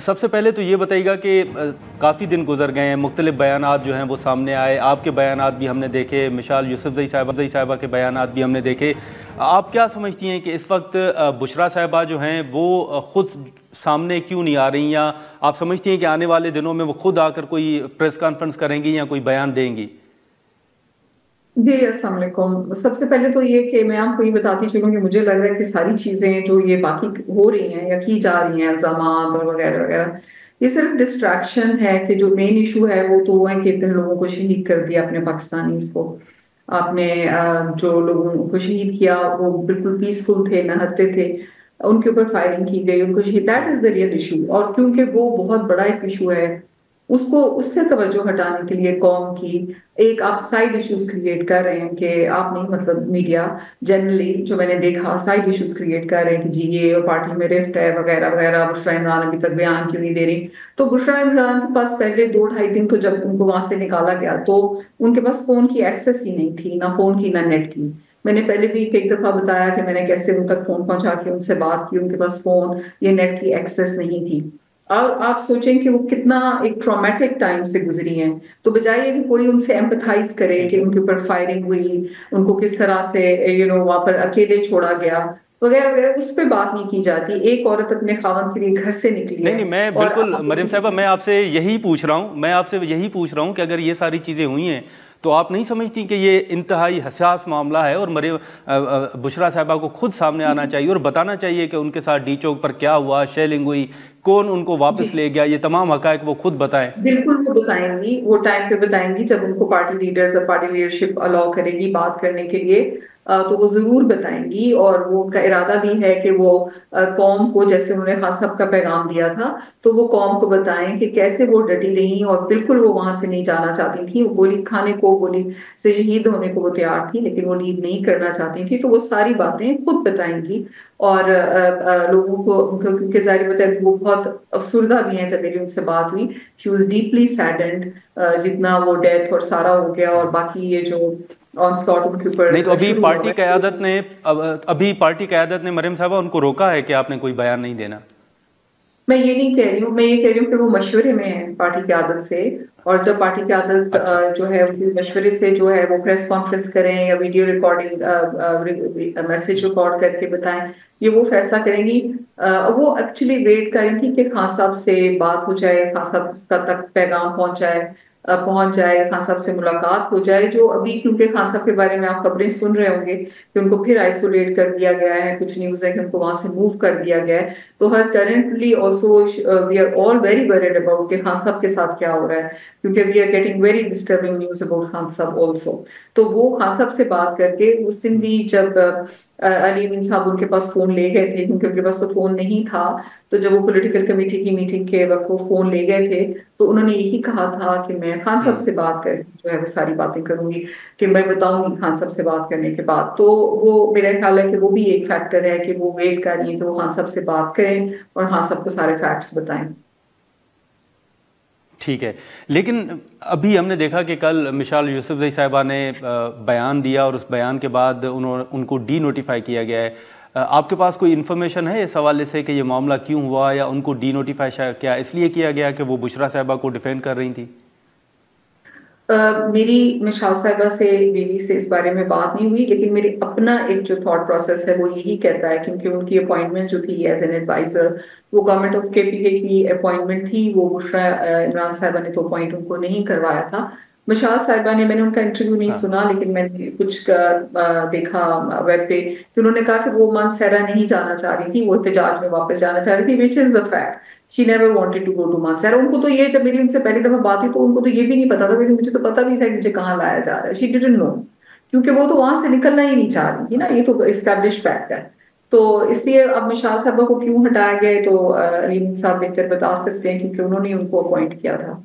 سب سے پہلے تو یہ بتائیے گا کہ کافی دن گزر گئے ہیں، مختلف بیانات جو ہیں وہ سامنے آئے، آپ کے بیانات بھی ہم نے دیکھے، مشال یوسفزئی صاحبہ کے بیانات بھی ہم نے دیکھے۔ آپ کیا سمجھتی ہیں کہ اس وقت بشریٰ صاحبہ جو ہیں وہ خود سامنے کیوں نہیں آ رہی، یا آپ سمجھتی ہیں کہ آنے والے دنوں میں وہ خود آ کر کوئی پریس کانفرنس کریں گی یا کوئی بیان دیں گی؟ جی السلام علیکم۔ سب سے پہلے تو یہ کہ میں آپ کو یہ بتاتی چلوں کہ مجھے لگ رہا ہے کہ ساری چیزیں جو یہ باقی ہو رہی ہیں یا کی جا رہی ہیں، الزامات اور وغیرہ وغیرہ، یہ صرف ڈسٹریکشن ہے، کہ جو مین ایشو ہے وہ تو ہے کہ اتنے لوگوں کو شہید کر دیا اپنے پاکستانیز کو۔ آپ نے جو لوگوں کو شہید کیا وہ بالکل پیسفل تھے، نہتے تھے، ان کے اوپر فائرنگ کی گئی، ان کو شہید، that is the real issue. اور کیونکہ وہ بہت بڑا ایک ایشو ہے، اس سے توجہ ہٹانے کے لیے قوم کی ایک آپ سائڈ ایشوز کریٹ کر رہے ہیں کہ آپ نہیں، مطلب میڈیا جنرلی جو میں نے دیکھا سائڈ ایشوز کریٹ کر رہے ہیں کہ جی یہ پارٹی میں رفٹ ہے وغیرہ وغیرہ، بشریٰ عمران ابھی تک بیان کیوں نہیں دے رہی۔ تو بشریٰ عمران کے پاس پہلے 2-2.5 دن تو جب ان کو وہاں سے نکالا گیا تو ان کے پاس فون کی ایکسیس ہی نہیں تھی، نہ فون کی نہ نیٹ کی۔ میں نے پہلے بھی ایک دفعہ بتایا کہ میں نے کیسے ان تک فون پہنچا کے ان سے بات کی، ان کے پاس فون یا نیٹ کی ایکسیس نہیں تھی۔ اور آپ سوچیں کہ وہ کتنا ایک ٹرامیٹک ٹائم سے گزری ہیں، تو بجائے کہ کوئی ان سے ایمپتھائز کرے کہ ان کے اوپر فائرنگ ہوئی، ان کو کس طرح سے وہاں پر اکیلے چھوڑا گیا وغیرہ وغیرہ، اس پہ بات نہیں کی جاتی۔ ایک عورت اپنے خاوند کے لیے گھر سے نکلی ہے، نہیں میں اور بالکل مریم صاحبہ میں آپ سے یہی پوچھ رہا ہوں کہ اگر یہ ساری چیزیں ہوئی ہیں تو آپ نہیں سمجھتی کہ یہ انتہائی حساس معاملہ ہے، اور بشریٰ صاحبہ کو خود سامنے آنا چاہیے اور بتانا چاہیے کہ ان کے ساتھ ڈی چوک پر کیا ہوا، شیلنگ ہوئی، کون ان کو واپس لے گیا، یہ تمام حقائق وہ خود بتائیں؟ بالکل وہ بتائیں گی، وہ ٹائم پہ بتائیں گی جب ان کو پارٹی لیڈرز اور پارٹی لیڈرشپ الاؤ کرے گی بات کرنے کے لیے، تو وہ ضرور بتائیں گی۔ اور وہ ان کا ارادہ بھی ہے کہ وہ قوم کو، جیسے انہوں نے خان صاحب کا پیغام دیا تھا، تو وہ قوم کو بتائیں کہ کیسے وہ ڈٹی رہی اور بالکل وہ وہاں سے نہیں جانا چاہتی تھی۔ وہ گولی کھانے کو، گولی سے شہید ہونے کو وہ تیار تھی، لیکن وہ لیو نہیں کرنا چاہتی تھی، تو وہ ساری باتیں خود بتائیں گی۔ اور لوگوں کو، کیونکہ ظاہر بات ہے وہ بہت افسردہ بھی ہیں، جب میری ان سے بات ہوئی she was deeply saddened، جتنا وہ ڈیتھ اور سارا ہو گیا اور باقی یہ جو آن سپاٹ ان کے اوپر نہیں تو ابھی شروع ہوا پارٹی قیادت نے مریم صاحبہ ان کو روکا ہے کہ آپ نے کوئی بیان نہیں دینا؟ میں یہ نہیں کہہ رہی ہوں، میں یہ کہہ رہی ہوں کہ وہ مشورے میں ہیں پارٹی قیادت سے، اور جب پارٹی قیادت اچھا جو ہے ان کے مشورے سے جو ہے وہ پریس کانفرنس کریں یا ویڈیو ریکارڈنگ میسج ریکارڈ کر کے بتائیں، یہ وہ فیصلہ کریں گی۔ وہ ایکچولی ویٹ کر رہی تھی کہ خان صاحب سے بات ہو جائے، خان صاحب کا تک پیغام پہنچ جائے، خان صاحب سے ملاقات ہو جائے، جو ابھی کیونکہ خان صاحب کے بارے میں آپ خبریں سن رہے ہوں گے کہ ان کو پھر آئسولیٹ کر دیا گیا ہے، کچھ نیوز ہے کہ ان کو وہاں سے موو کر دیا گیا ہے۔ تو ہر currently also we are all very worried about کہ خان صاحب کے ساتھ کیا ہو رہا ہے، کیونکہ we are getting very disturbing news about Khan صاحب آلسو۔ تو وہ خان صاحب سے بات کر کے اس دن بھی جب علی امین صاحب ان کے پاس فون لے گئے تھے، کیونکہ ان کے پاس تو فون نہیں تھا، تو جب وہ پولیٹیکل کمیٹی کی میٹنگ کے وقت وہ فون لے گئے تھے تو انہوں نے یہی کہا تھا کہ میں خان صاحب سے بات کر جو ہے وہ ساری باتیں کروں گی، کہ میں بتاؤں گی خان صاحب سے بات کرنے کے بعد۔ تو وہ میرا خیال ہے کہ وہ بھی ایک فیکٹر ہے کہ وہ ویٹ کر رہی ہیں کہ وہ خان صاحب سے بات کریں اور خان صاحب کو سارے فیکٹس بتائیں۔ ٹھیک ہے، لیکن ابھی ہم نے دیکھا کہ کل مشال یوسفزئی صاحبہ نے بیان دیا اور اس بیان کے بعد ان کو ڈی نوٹیفائی کیا گیا ہے۔ آپ کے پاس کوئی انفارمیشن ہے اس حوالے سے کہ یہ معاملہ کیوں ہوا، یا ان کو ڈی نوٹیفائی کیا اس لیے کیا گیا کہ وہ بشریٰ صاحبہ کو ڈیفینڈ کر رہی تھیں؟ میری مشال صاحبہ سے، بیوی سے اس بارے میں بات نہیں ہوئی، لیکن میری اپنا ایک جو تھاٹ پروسیس ہے وہ یہی کہتا ہے، کیونکہ ان کی اپوائنٹمنٹ جو تھی ایز این ایڈوائزر، وہ گورنمنٹ آف KPK کی اپوائنٹمنٹ تھی، وہ بشریٰ عمران صاحبہ نے تو اپوائنٹ ان کو نہیں کروایا تھا۔ مشال صاحبہ نے، میں نے ان کا انٹرویو نہیں سنا، لیکن میں نے کچھ دیکھا ویب پہ کہ انہوں نے کہا کہ وہ مانسہرہ نہیں جانا چاہ رہی تھی، وہ احتجاج میں واپس جانا چاہ رہی تھی، which is the fact. She never wanted to go to Mansehra. ان کو تو یہ، جب میری ان سے پہلی دفعہ بات ہوئی تو ان کو تو یہ بھی نہیں پتا تھا، لیکن مجھے تو پتا بھی تھا کہ مجھے کہاں لایا جا رہا ہے۔ She didn't know، کیونکہ وہ تو وہاں سے نکلنا ہی نہیں چاہ رہی تھی نا، یہ تو اسٹیبلش فیکٹ ہے۔ تو اس لیے اب مشال صاحبہ کو کیوں ہٹایا گیا تو علیم صاحب بہتر بتا سکتے ہیں، کیونکہ انہوں نے ان کو اپوائنٹ کیا تھا۔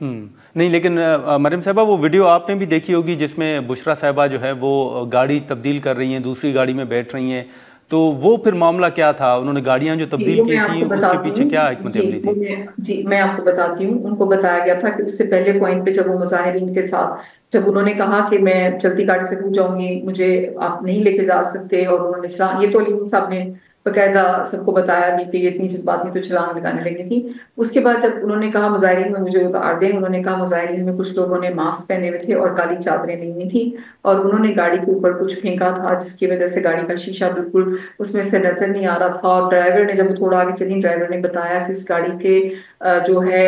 نہیں لیکن مریم صاحبہ وہ ویڈیو آپ نے بھی دیکھی ہوگی جس میں بشریٰ صاحبہ جو ہے وہ گاڑی تبدیل کر رہی ہیں، دوسری گاڑی میں بیٹھ رہی ہیں، تو وہ پھر معاملہ کیا تھا؟ انہوں نے گاڑیاں جو تبدیل کی تھیں اس کے پیچھے کیا حکمت عملی تھی؟ جی میں آپ کو بتاتی ہوں۔ ان کو بتایا گیا تھا کہ اس سے پہلے پوائنٹ پہ جب وہ مظاہرین کے ساتھ، جب انہوں نے کہا کہ میں چلتی گاڑی سے ٹوٹ جاؤں گی، مجھے آپ نہیں لے کے جا سکتے، اور انہوں نے یہ تو علی صاحب نے باقاعدہ سب کو بتایا بھی کہ یہ اتنی جذباتی تو چھلانگ لگانے لگی تھی. اس کے بعد جب انہوں نے کہا مظاہرین میں مجھے اتار دیں, انہوں نے کہا مظاہرین میں کچھ لوگوں نے ماسک پہنے ہوئے تھے اور کالی چادریں لی ہوئی تھیں, اور انہوں نے گاڑی کے اوپر کچھ پھینکا تھا جس کی وجہ سے گاڑی کا شیشہ بالکل اس میں سے نظر نہیں آ رہا تھا. اور ڈرائیور نے جب تھوڑا آگے چلی, ڈرائیور نے بتایا کہ اس گاڑی کے جو ہے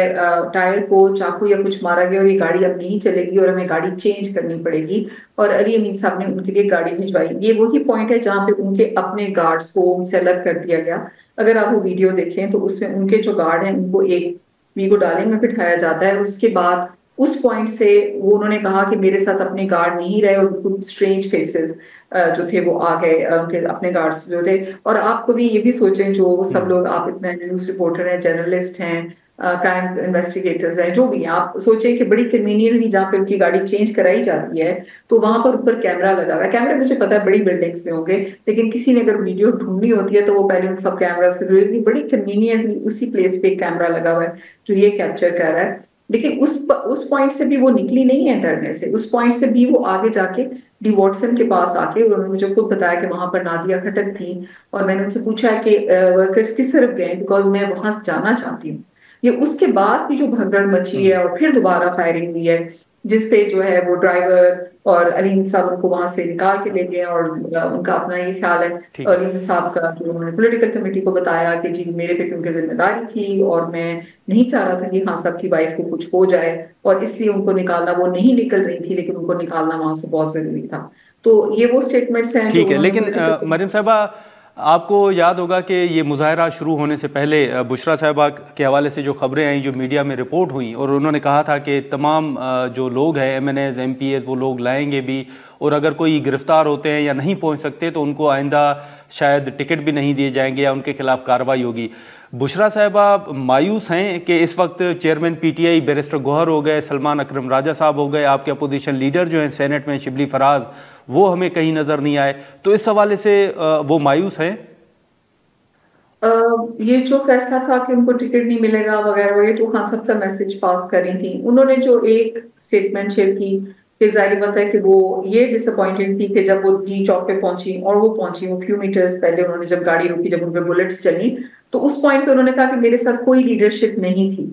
ٹائر کو چاقو یا کچھ مارا گیا اور یہ گاڑی اب نہیں چلے گی اور ہمیں گاڑی چینج کرنی پڑے گی. اور علی امین صاحب نے ان کے لیے گاڑی بھجوائی. یہ وہی پوائنٹ ہے جہاں پہ ان کے اپنے گارڈز کو ان سے الگ کر دیا گیا. اگر آپ وہ ویڈیو دیکھیں تو اس میں ان کے جو گارڈ ہیں ان کو ایک ویگو ڈالے میں بٹھایا جاتا ہے, اور اس کے بعد اس پوائنٹ سے وہ انہوں نے کہا کہ میرے ساتھ اپنے گارڈ نہیں رہے, اور بالکل اسٹرینج فیسز جو تھے وہ آ گئے ان کے اپنے گارڈز جو تھے. اور آپ کو بھی یہ بھی سوچیں, جو سب لوگ, آپ اتنے نیوز رپورٹر ہیں, جرنلسٹ ہیں, کرائم انویسٹیگیٹرز ہیں, جو بھی ہیں, آپ سوچیں کہ بڑی کنوینئنٹلی جہاں پہ ان کی گاڑی چینج کرائی جاتی ہے تو وہاں پر اوپر کیمرہ لگا ہوا ہے. کیمرے مجھے پتا ہے بڑی بلڈنگس میں ہوں گے, لیکن کسی نے اگر ویڈیو ڈھونڈنی ہوتی ہے تو وہ پہلے ان سب کیمراز کے بڑی کنوینئنٹلی اسی پلیس پہ ایک کیمرہ لگا ہوا ہے جو یہ کیپچر کر رہا ہے. لیکن اس پوائنٹ سے بھی وہ نکلی نہیں ہے ڈرنے سے. اس پوائنٹ سے بھی وہ آگے جا کے ڈی واٹسن کے پاس آ کے انہوں نے مجھے خود بتایا کہ وہاں پر نادیہ کھٹک تھی, اور میں نے ان سے پوچھا کہ ورکرز کس طرف گئے, بیکاز میں وہاں جانا چاہتی ہوں. یہ اس کے بعد کی جو بھگدڑ مچی ہے اور پھر دوبارہ فائرنگ ہوئی ہے, جس پہ جو ہے وہ ڈرائیور اور علیم صاحب کو وہاں سے نکال کے لے گئے, اور ان کا اپنا یہ خیال ہے علیم صاحب کا کہ انہوں نے پولیٹیکل کمیٹی کو بتایا کہ جی میرے پہ کیونکہ ذمہ داری تھی اور میں نہیں چاہ رہا تھا کہ خان صاحب کی وائف کو کچھ ہو جائے, اور اس لیے ان کو نکالنا, وہ نہیں نکل رہی تھی لیکن ان کو نکالنا وہاں سے بہت ضروری تھا. تو یہ وہ اسٹیٹمنٹس ہیں. ٹھیک ہے, لیکن مریم صاحبہ آپ کو یاد ہوگا کہ یہ مظاہرہ شروع ہونے سے پہلے بشرا صاحبہ کے حوالے سے جو خبریں آئیں, جو میڈیا میں رپورٹ ہوئیں, اور انہوں نے کہا تھا کہ تمام جو لوگ ہیں MNAs, MPAs, وہ لوگ لائیں گے بھی, اور اگر کوئی گرفتار ہوتے ہیں یا نہیں پہنچ سکتے تو ان کو آئندہ شاید ٹکٹ بھی نہیں دیے جائیں گے یا ان کے خلاف کارروائی ہوگی. بشرا صاحبہ مایوس ہیں کہ اس وقت chairman P T I barrister Gohar ہو گئے, سلمان اکرم راجہ صاحب ہو گئے, آپ کے اپوزیشن لیڈر جو ہیں سینٹ میں شبلی فراز, وہ ہمیں کہیں نظر نہیں آئے, تو اس حوالے سے وہ مایوس ہیں؟ یہ جو فیصلہ تھا کہ ان کو ٹکٹ نہیں ملے گا وغیرہ وغیرہ, تو خان صاحب کا میسج پاس کر رہی تھی. انہوں نے جو ایک اسٹیٹمنٹ شیئر کی کہ ظاہر بات ہے کہ وہ یہ ڈس اپوائنٹڈ تھی کہ جب وہ ڈی چوک پہ پہنچی, اور وہ پہنچی وہ فیو میٹرز پہلے, انہوں نے جب گاڑی روکی, جب ان پہ بلٹس چلی, تو اس پوائنٹ پہ انہوں نے کہا کہ میرے ساتھ کوئی لیڈرشپ نہیں تھی,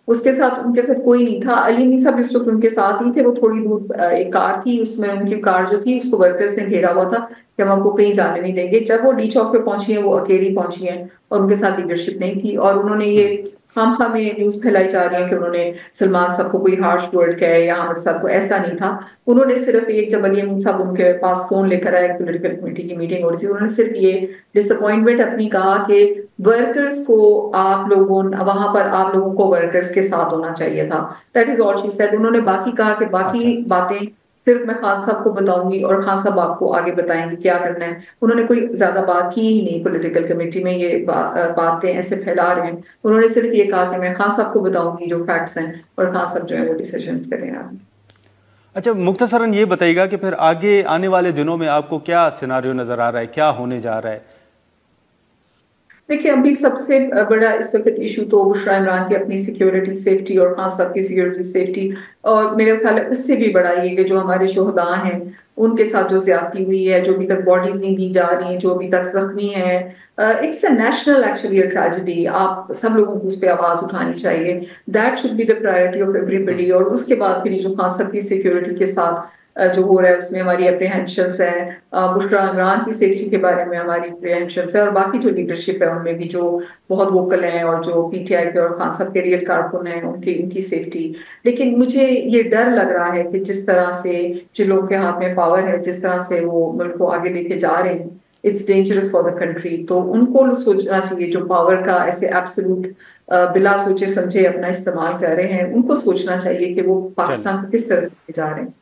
اس کے ساتھ ان کے ساتھ کوئی نہیں تھا. علی امین صاحب اس وقت ان کے ساتھ ہی تھے, وہ تھوڑی دور ایک کار تھی, اس میں ان کی کار جو تھی اس کو ورکرز نے گھیرا ہوا تھا کہ ہم آپ کو کہیں جانے نہیں دیں گے. جب وہ ڈی چوک پہ پہنچی ہیں وہ اکیلی پہنچی ہیں, اور ان کے ساتھ لیڈرشپ نہیں تھی, اور انہوں نے یہ خام خواہ میں نیوز پھیلائی جا رہی ہے کہ انہوں نے سلمان صاحب کو کوئی ہارش ورڈ کہا ہے یا حامد صاحب کو, ایسا نہیں تھا. انہوں نے صرف ایک, جب علی امین صاحب ان کے پاس فون لے کر آئے, پولیٹیکل کمیٹی کی میٹنگ ہو رہی تھی, انہوں نے صرف یہ ڈس اپوائنٹمنٹ اپنی کہا کہ ورکرز کو آپ لوگوں, وہاں پر آپ لوگوں کو ورکرز کے ساتھ ہونا چاہیے تھا. That is all she said. انہوں نے باقی کہا کہ باقی باتیں صرف میں خان صاحب کو بتاؤں گی اور خان صاحب آپ کو آگے بتائیں گے کیا کرنا ہے. انہوں نے کوئی زیادہ بات کی ہی نہیں پولیٹیکل کمیٹی میں, یہ باتیں ایسے پھیلا رہے ہیں. انہوں نے صرف یہ کہا کہ میں خان صاحب کو بتاؤں گی جو فیکٹس ہیں, اور خان صاحب جو ہیں وہ ڈیسیژنز کریں گے. اچھا, مختصراً یہ بتائیے گا کہ پھر آگے آنے والے دنوں میں آپ کو کیا سیناریو نظر آ رہا ہے, کیا ہونے جا رہا ہے؟ دیکھیں, ابھی سب سے بڑا اس وقت ایشو تو بشرا عمران کی اپنی سیکیورٹی سیفٹی اور خان صاحب کی سیکیورٹی سیفٹی, اور میرے خیال ہے اس سے بھی بڑا یہ کہ جو ہمارے شہداء ہیں ان کے ساتھ جو زیادتی ہوئی ہے, جو ابھی تک باڈیز نہیں دی جا رہی ہیں, جو ابھی تک زخمی ہیں. It's a national actually tragedy. آپ سب لوگوں کو اس پہ آواز اٹھانی چاہیے. That should be the priority of everybody. اور اس کے بعد پھر جو خان صاحب کی سیکیورٹی کے ساتھ جو ہو رہا ہے اس میں ہماری اپریہنشنس ہیں, بشرا عمران کی سیفٹی کے بارے میں ہماری اپریہنشنس ہیں, اور باقی جو لیڈرشپ ہے ان میں بھی جو بہت ووکل ہیں, اور جو پی ٹی آئی کے اور خان صاحب کے ریئل کارکن ہیں ان کی سیفٹی. لیکن مجھے یہ ڈر لگ رہا ہے کہ جس طرح سے جن لوگوں کے ہاتھ میں پاور ہے, جس طرح سے وہ ملک کو آگے لے کے جا رہے ہیں, it's dangerous for the country. تو ان کو سوچنا چاہیے جو پاور کا ایسے ایبسولوٹ بلا سوچے سمجھے اپنا استعمال کر رہے ہیں, ان کو سوچنا چاہیے کہ وہ پاکستان کو کس طرح لے کے جا رہے ہیں.